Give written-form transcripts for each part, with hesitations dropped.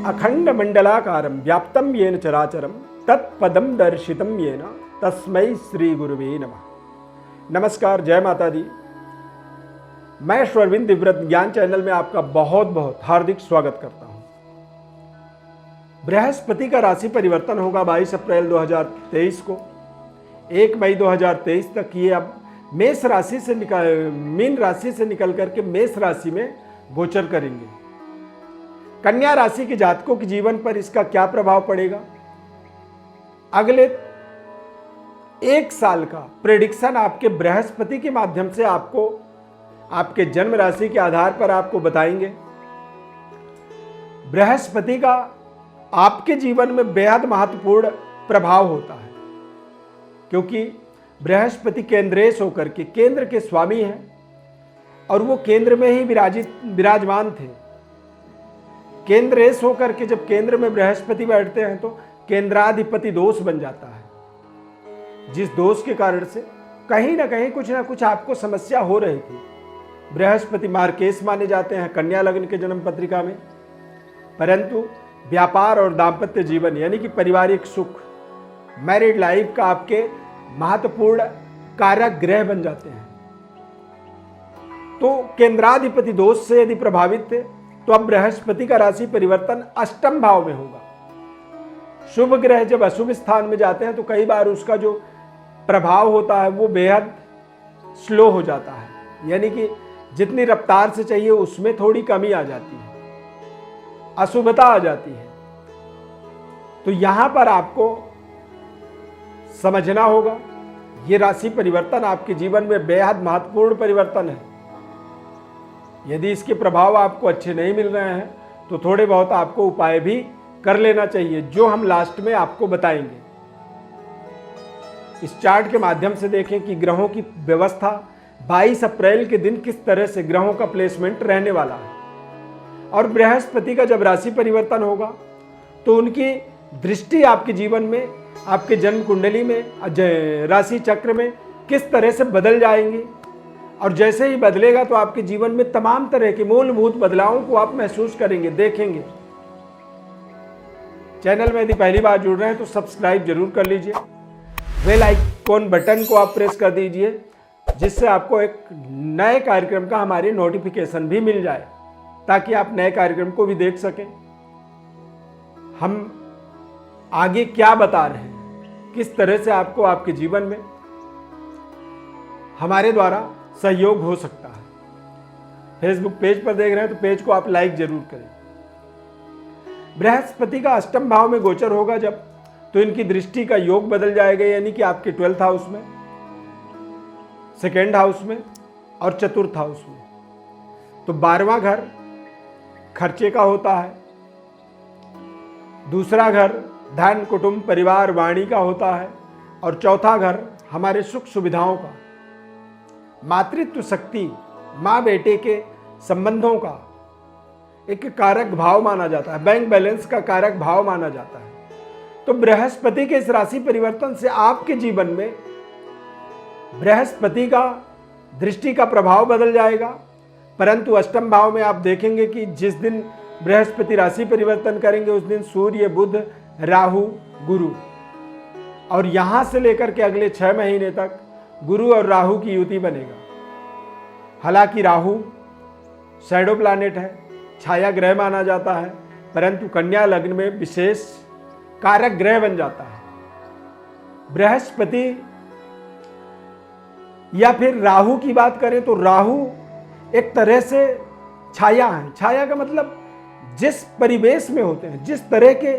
अखंड मंडलाकारं व्याप्तं येन चराचरं तत्पदं दर्शितं येन तस्मै श्री गुरुवे नमः। नमस्कार, जय माता दी। मैं श्वरविंद दिव्यव्रत ज्ञान चैनल में आपका बहुत बहुत हार्दिक स्वागत करता हूं। बृहस्पति का राशि परिवर्तन होगा 22 अप्रैल 2023 को। 1 मई 2023 तक ये अब मेष राशि से मीन राशि से निकल करके मेष राशि में गोचर करेंगे। कन्या राशि के जातकों के जीवन पर इसका क्या प्रभाव पड़ेगा, अगले 1 साल का प्रेडिक्शन आपके बृहस्पति के माध्यम से आपको आपके जन्म राशि के आधार पर आपको बताएंगे। बृहस्पति का आपके जीवन में बेहद महत्वपूर्ण प्रभाव होता है, क्योंकि बृहस्पति केंद्रेश होकर के केंद्र के स्वामी हैं और वो केंद्र में ही विराजमान थे। केंद्रेश होकर के जब केंद्र में बृहस्पति बैठते हैं तो केंद्राधिपति दोष बन जाता है, जिस दोष के कारण से कहीं ना कुछ आपको समस्या हो रही थी। बृहस्पति मार्केश माने जाते हैं कन्या लग्न के जन्म पत्रिका में, परंतु व्यापार और दाम्पत्य जीवन यानी कि पारिवारिक सुख, मैरिड लाइफ का आपके महत्वपूर्ण कारक ग्रह बन जाते हैं। तो केंद्राधिपति दोष से यदि प्रभावित थे तो अब बृहस्पति का राशि परिवर्तन अष्टम भाव में होगा। शुभ ग्रह जब अशुभ स्थान में जाते हैं तो कई बार उसका जो प्रभाव होता है वो बेहद स्लो हो जाता है, यानी कि जितनी रफ्तार से चाहिए उसमें थोड़ी कमी आ जाती है, अशुभता आ जाती है। तो यहां पर आपको समझना होगा ये राशि परिवर्तन आपके जीवन में बेहद महत्वपूर्ण परिवर्तन है। यदि इसके प्रभाव आपको अच्छे नहीं मिल रहे हैं तो थोड़े बहुत आपको उपाय भी कर लेना चाहिए, जो हम लास्ट में आपको बताएंगे। इस चार्ट के माध्यम से देखें कि ग्रहों की व्यवस्था 22 अप्रैल के दिन किस तरह से ग्रहों का प्लेसमेंट रहने वाला है। और बृहस्पति का जब राशि परिवर्तन होगा तो उनकी दृष्टि आपके जीवन में, आपके जन्म कुंडली में, राशि चक्र में किस तरह से बदल जाएंगी। और जैसे ही बदलेगा तो आपके जीवन में तमाम तरह के मूलभूत बदलावों को आप महसूस करेंगे, देखेंगे। चैनल में यदि पहली बार जुड़ रहे हैं तो सब्सक्राइब जरूर कर लीजिए, बेल आइकन बटन को आप प्रेस कर दीजिए, जिससे आपको एक नए कार्यक्रम का हमारी नोटिफिकेशन भी मिल जाए, ताकि आप नए कार्यक्रम को भी देख सकें। हम आगे क्या बता रहे हैं, किस तरह से आपको आपके जीवन में हमारे द्वारा सहयोग हो सकता है। फेसबुक पेज पर देख रहे हैं तो पेज को आप लाइक जरूर करें। बृहस्पति का अष्टम भाव में गोचर होगा जब, तो इनकी दृष्टि का योग बदल जाएगा, यानी कि आपके 12th हाउस में, 2nd हाउस में और 4th हाउस में। तो 12वां घर खर्चे का होता है, दूसरा घर धन, कुटुंब, परिवार, वाणी का होता है, और चौथा घर हमारे सुख सुविधाओं का, मातृत्व शक्ति, माँ बेटे के संबंधों का एक कारक भाव माना जाता है, बैंक बैलेंस का कारक भाव माना जाता है। तो बृहस्पति के इस राशि परिवर्तन से आपके जीवन में बृहस्पति का दृष्टि का प्रभाव बदल जाएगा, परंतु अष्टम भाव में आप देखेंगे कि जिस दिन बृहस्पति राशि परिवर्तन करेंगे उस दिन सूर्य, बुध, राहु, गुरु, और यहां से लेकर के अगले 6 महीने तक गुरु और राहु की युति बनेगा। हालांकि राहु शैडो प्लैनेट है, छाया ग्रह माना जाता है, परंतु कन्या लग्न में विशेष कारक ग्रह बन जाता है। बृहस्पति या फिर राहु की बात करें तो राहु एक तरह से छाया है। छाया का मतलब जिस परिवेश में होते हैं, जिस तरह के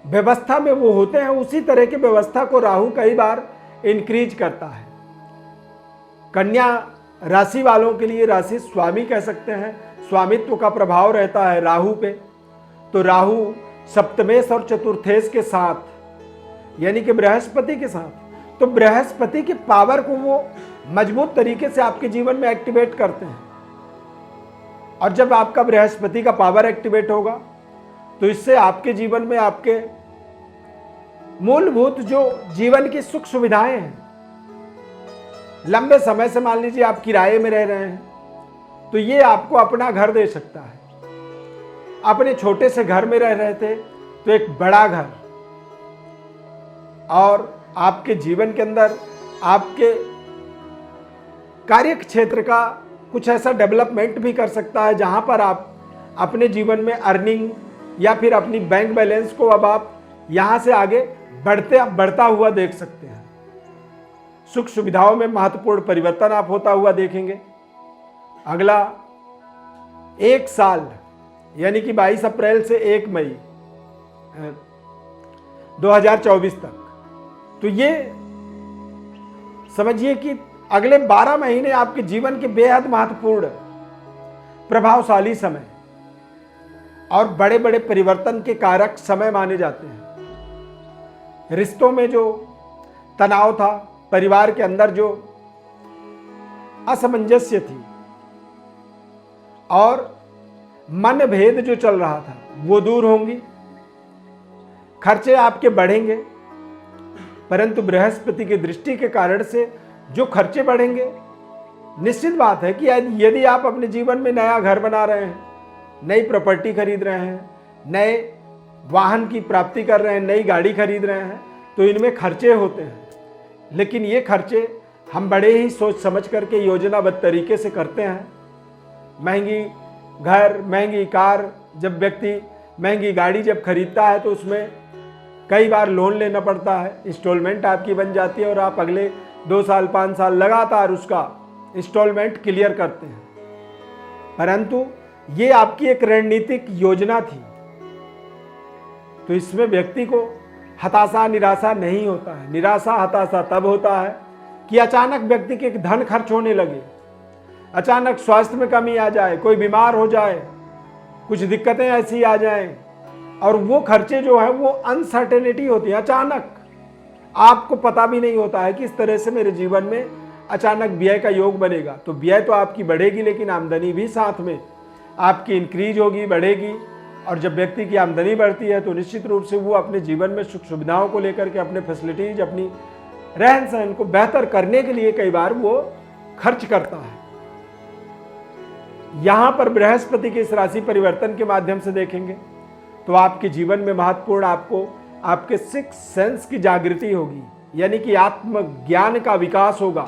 व्यवस्था में वो होते हैं, उसी तरह की व्यवस्था को राहु कई बार इंक्रीज करता है। कन्या राशि वालों के लिए राशि स्वामी कह सकते हैं, स्वामित्व का प्रभाव रहता है राहु पे। तो राहु सप्तमेश और चतुर्थेश के साथ, यानी कि बृहस्पति के साथ, तो बृहस्पति की पावर को वो मजबूत तरीके से आपके जीवन में एक्टिवेट करते हैं। और जब आपका बृहस्पति का पावर एक्टिवेट होगा तो इससे आपके जीवन में आपके मूलभूत जो जीवन की सुख सुविधाएं हैं, लंबे समय से मान लीजिए आप किराए में रह रहे हैं तो ये आपको अपना घर दे सकता है। अपने छोटे से घर में रह रहे थे तो एक बड़ा घर, और आपके जीवन के अंदर आपके कार्य क्षेत्र का कुछ ऐसा डेवलपमेंट भी कर सकता है जहां पर आप अपने जीवन में अर्निंग या फिर अपनी बैंक बैलेंस को अब आप यहां से आगे बढ़ता हुआ देख सकते हैं। सुख सुविधाओं में महत्वपूर्ण परिवर्तन आप होता हुआ देखेंगे। अगला एक साल यानी कि 22 अप्रैल से 1 मई 2024 तक, तो ये समझिए कि अगले 12 महीने आपके जीवन के बेहद महत्वपूर्ण, प्रभावशाली समय और बड़े बड़े परिवर्तन के कारक समय माने जाते हैं। रिश्तों में जो तनाव था, परिवार के अंदर जो असमंजस्य थी और मनभेद जो चल रहा था वो दूर होंगी। खर्चे आपके बढ़ेंगे, परंतु बृहस्पति की दृष्टि के कारण से जो खर्चे बढ़ेंगे, निश्चित बात है कि यदि आप अपने जीवन में नया घर बना रहे हैं, नई प्रॉपर्टी खरीद रहे हैं, नए वाहन की प्राप्ति कर रहे हैं, नई गाड़ी खरीद रहे हैं, तो इनमें खर्चे होते हैं। लेकिन ये खर्चे हम बड़े ही सोच समझ करके योजनाबद्ध तरीके से करते हैं। महंगी घर, महंगी कार, जब व्यक्ति महंगी गाड़ी जब खरीदता है तो उसमें कई बार लोन लेना पड़ता है, इंस्टॉलमेंट आपकी बन जाती है और आप अगले 2 साल 5 साल लगातार उसका इंस्टॉलमेंट क्लियर करते हैं। परंतु ये आपकी एक रणनीतिक योजना थी, तो इसमें व्यक्ति को हताशा निराशा नहीं होता है। निराशा हताशा तब होता है कि अचानक व्यक्ति के धन खर्च होने लगे, अचानक स्वास्थ्य में कमी आ जाए, कोई बीमार हो जाए, कुछ दिक्कतें ऐसी आ जाएं, और वो खर्चे जो है वो अनसर्टेनिटी होती है। अचानक आपको पता भी नहीं होता है कि इस तरह से मेरे जीवन में अचानक व्यय का योग बनेगा। तो व्यय तो आपकी बढ़ेगी, लेकिन आमदनी भी साथ में आपकी इंक्रीज होगी, बढ़ेगी। और जब व्यक्ति की आमदनी बढ़ती है तो निश्चित रूप से वो अपने जीवन में सुख सुविधाओं को लेकर के, अपने फैसिलिटीज, अपनी रहन सहन को बेहतर करने के लिए कई बार वो खर्च करता है। यहां पर बृहस्पति के इस राशि परिवर्तन के माध्यम से देखेंगे तो आपके जीवन में महत्वपूर्ण आपको आपके 6 सेंस की जागृति होगी, यानी कि आत्मज्ञान का विकास होगा।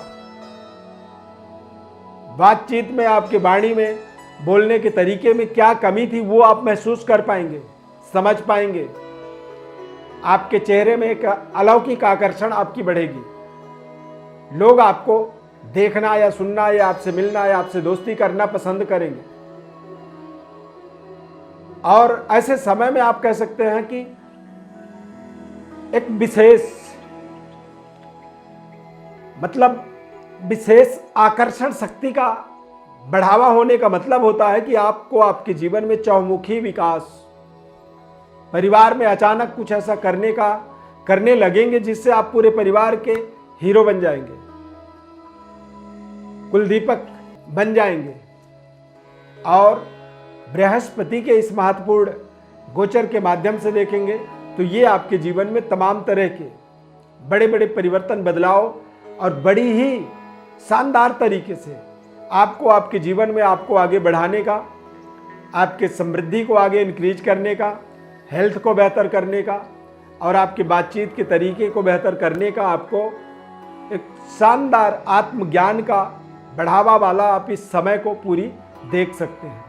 बातचीत में, आपके वाणी में, बोलने के तरीके में क्या कमी थी वो आप महसूस कर पाएंगे, समझ पाएंगे। आपके चेहरे में एक अलौकिक आकर्षण आपकी बढ़ेगी। लोग आपको देखना या सुनना या आपसे मिलना या आपसे दोस्ती करना पसंद करेंगे। और ऐसे समय में आप कह सकते हैं कि एक विशेष आकर्षण शक्ति का बढ़ावा होने का मतलब होता है कि आपको आपके जीवन में चहुमुखी विकास, परिवार में अचानक कुछ ऐसा करने लगेंगे जिससे आप पूरे परिवार के हीरो बन जाएंगे, कुलदीपक बन जाएंगे। और बृहस्पति के इस महत्वपूर्ण गोचर के माध्यम से देखेंगे तो ये आपके जीवन में तमाम तरह के बड़े बड़े परिवर्तन, बदलाव और बड़ी ही शानदार तरीके से आपको आपके जीवन में आपको आगे बढ़ाने का, आपके समृद्धि को आगे इंक्रीज करने का, हेल्थ को बेहतर करने का और आपके बातचीत के तरीके को बेहतर करने का आपको एक शानदार आत्मज्ञान का बढ़ावा वाला आप इस समय को पूरी देख सकते हैं।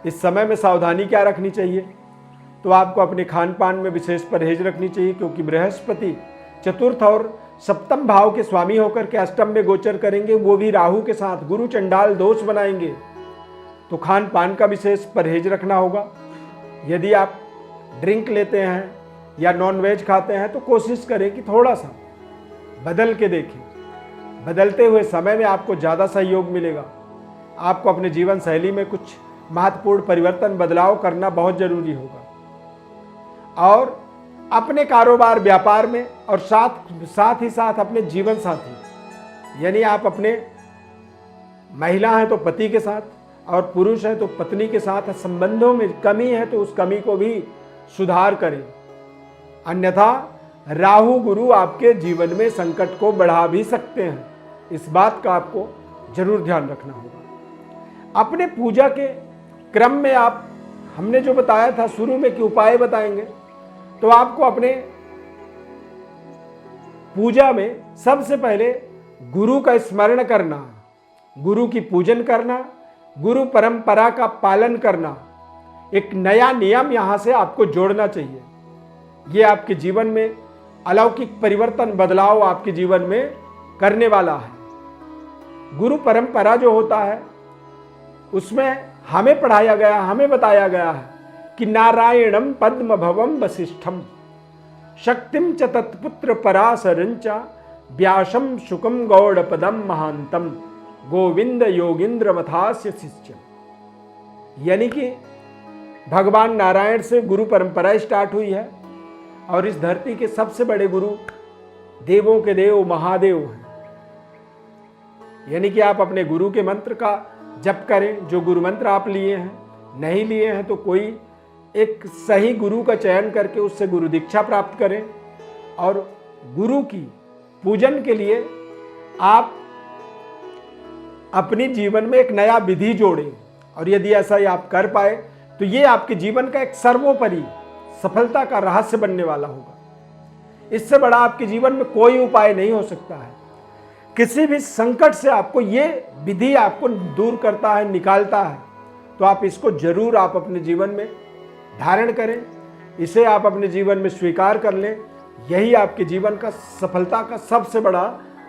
इस समय में सावधानी क्या रखनी चाहिए? तो आपको अपने खान पान में विशेष परहेज रखनी चाहिए, क्योंकि बृहस्पति चतुर्थ और सप्तम भाव के स्वामी होकर के अष्टम में गोचर करेंगे, वो भी राहु के साथ गुरु चंडाल दोष बनाएंगे। तो खान पान का विशेष परहेज रखना होगा। यदि आप ड्रिंक लेते हैं या नॉनवेज खाते हैं तो कोशिश करें कि थोड़ा सा बदल के देखें। बदलते हुए समय में आपको ज़्यादा सहयोग मिलेगा। आपको अपने जीवन शैली में कुछ महत्वपूर्ण परिवर्तन, बदलाव करना बहुत जरूरी होगा। और अपने कारोबार, व्यापार में और साथ ही साथ अपने जीवन साथी, यानी आप अपने महिला हैं तो पति के साथ और पुरुष हैं तो पत्नी के साथ संबंधों में कमी है तो उस कमी को भी सुधार करें। अन्यथा राहु गुरु आपके जीवन में संकट को बढ़ा भी सकते हैं। इस बात का आपको जरूर ध्यान रखना होगा। अपने पूजा के क्रम में आप हमने जो बताया था शुरू में कि उपाय बताएंगे, तो आपको अपने पूजा में सबसे पहले गुरु का स्मरण करना, गुरु की पूजन करना, गुरु परंपरा का पालन करना, एक नया नियम यहां से आपको जोड़ना चाहिए। ये आपके जीवन में अलौकिक परिवर्तन, बदलाव आपके जीवन में करने वाला है। गुरु परंपरा जो होता है उसमें हमें पढ़ाया गया, हमें बताया गया है कि नारायणम पद्म भवम वसिष्ठम शक्तिम च तत्पुत्र पराशरंच व्यासम शुकम गौड़ पदम महांतम गोविंद योगिंद्र मथास्य शिष्यम। यानी कि भगवान नारायण से गुरु परंपरा स्टार्ट हुई है और इस धरती के सबसे बड़े गुरु देवों के देव महादेव हैं। यानी कि आप अपने गुरु के मंत्र का जप करें, जो गुरु मंत्र आप लिए हैं, नहीं लिए हैं तो कोई एक सही गुरु का चयन करके उससे गुरु दीक्षा प्राप्त करें और गुरु की पूजन के लिए आप अपने जीवन में एक नया विधि जोड़ें। और यदि ऐसा ही आप कर पाए तो ये आपके जीवन का एक सर्वोपरि सफलता का रहस्य बनने वाला होगा। इससे बड़ा आपके जीवन में कोई उपाय नहीं हो सकता है। किसी भी संकट से आपको ये विधि आपको दूर करता है, निकालता है। तो आप इसको जरूर आप अपने जीवन में धारण करें, इसे आप अपने जीवन में स्वीकार कर लें। यही आपके जीवन का सफलता का सबसे बड़ा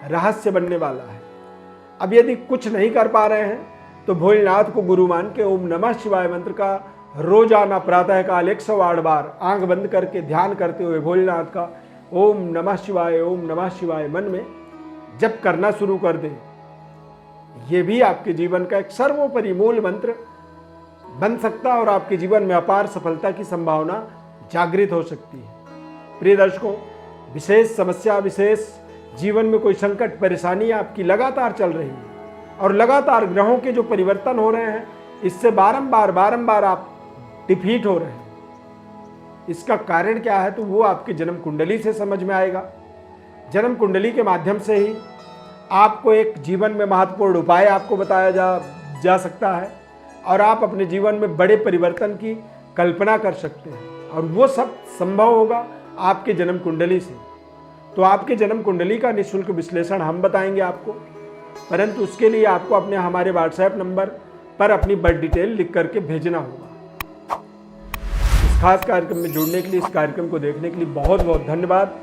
रहस्य बनने वाला है। अब यदि कुछ नहीं कर पा रहे हैं तो भोलेनाथ को गुरु मान के ओम नमः शिवाय मंत्र का रोजाना प्रातःकाल 108 बार आंख बंद करके ध्यान करते हुए भोलेनाथ का ओम नमः शिवाय मन में जप करना शुरू कर दें। ये भी आपके जीवन का एक सर्वोपरि मूल मंत्र बन सकता है और आपके जीवन में अपार सफलता की संभावना जागृत हो सकती है। प्रिय दर्शकों, विशेष समस्या, विशेष जीवन में कोई संकट, परेशानी आपकी लगातार चल रही है और लगातार ग्रहों के जो परिवर्तन हो रहे हैं इससे बारंबार आप डिफीट हो रहे हैं। इसका कारण क्या है तो वो आपके जन्म कुंडली से समझ में आएगा। जन्म कुंडली के माध्यम से ही आपको एक जीवन में महत्वपूर्ण उपाय आपको बताया जा सकता है और आप अपने जीवन में बड़े परिवर्तन की कल्पना कर सकते हैं और वो सब संभव होगा आपके जन्म कुंडली से। तो आपके जन्म कुंडली का निःशुल्क विश्लेषण हम बताएंगे आपको, परंतु उसके लिए आपको अपने हमारे व्हाट्सएप नंबर पर अपनी बर्थ डिटेल लिख करके भेजना होगा। इस खास कार्यक्रम में जुड़ने के लिए, इस कार्यक्रम को देखने के लिए बहुत बहुत धन्यवाद।